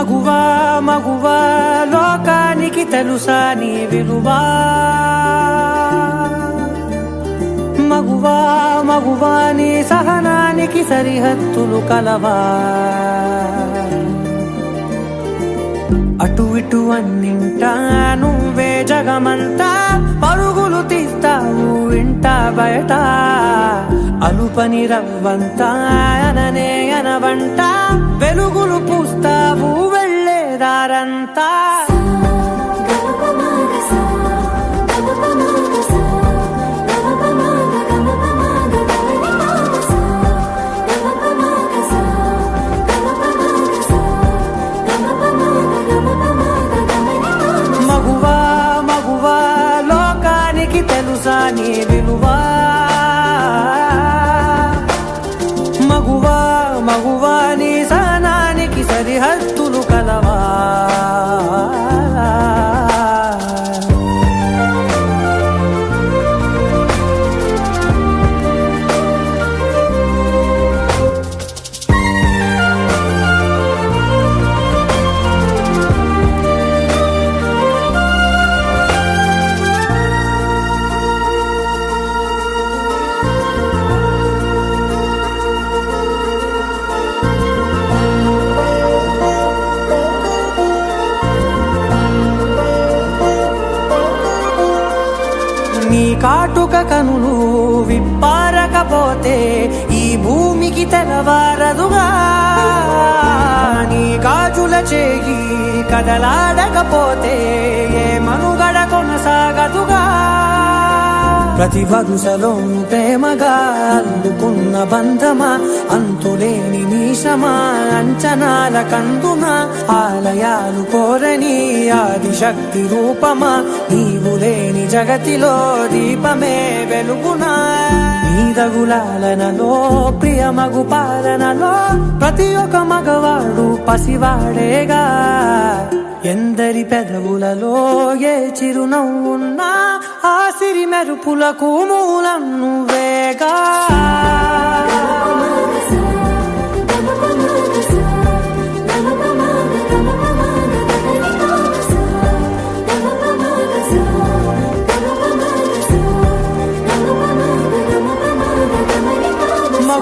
మగువా మగువా లోకానికి తెలుసా నీ విలువా మగువా మగువా నీ సహనానికి సరిహద్దులు కలవా అటు ఇటు అన్నింటా నువ్వే జగమంతా పరుగులు తీస్తావు ఇంట బయట అలుపని రవ్వంతా అననే అనవంట వెలుగులు పూస్తావు వెళ్ళేదారంతా మగువా మగువా లోకానికి తెలుసా నీ విలువా మగువా మగువా నీ సహనానికి సరిహద్దులు కలవా నీ కాటుక కనులు విప్పారకపోతే ఈ భూమికి తెలవారదుగా నీ గాజుల చేయి కదలాడకపోతే ఏ మనుగడ కొనసాగదుగా ప్రతి వరుసలోను ప్రేమగా అల్లుకున్న బంధమా అంతులేని నీశమా అంచనాల కందున ఆలయాలు కోరని ఆదిశక్తి రూపమా నీవు లేని జగతిలో దీపమే వెలుగునా నీదగులాలనలో ప్రియమగు పాలనలో ప్రతి ఒక్క మగవాడు పసివాడేగా ఎందరి పెదవులలో ఏ చిరునవ్వున్నా ఆ సిరి మెరుపులకు మూలం నువ్వేగా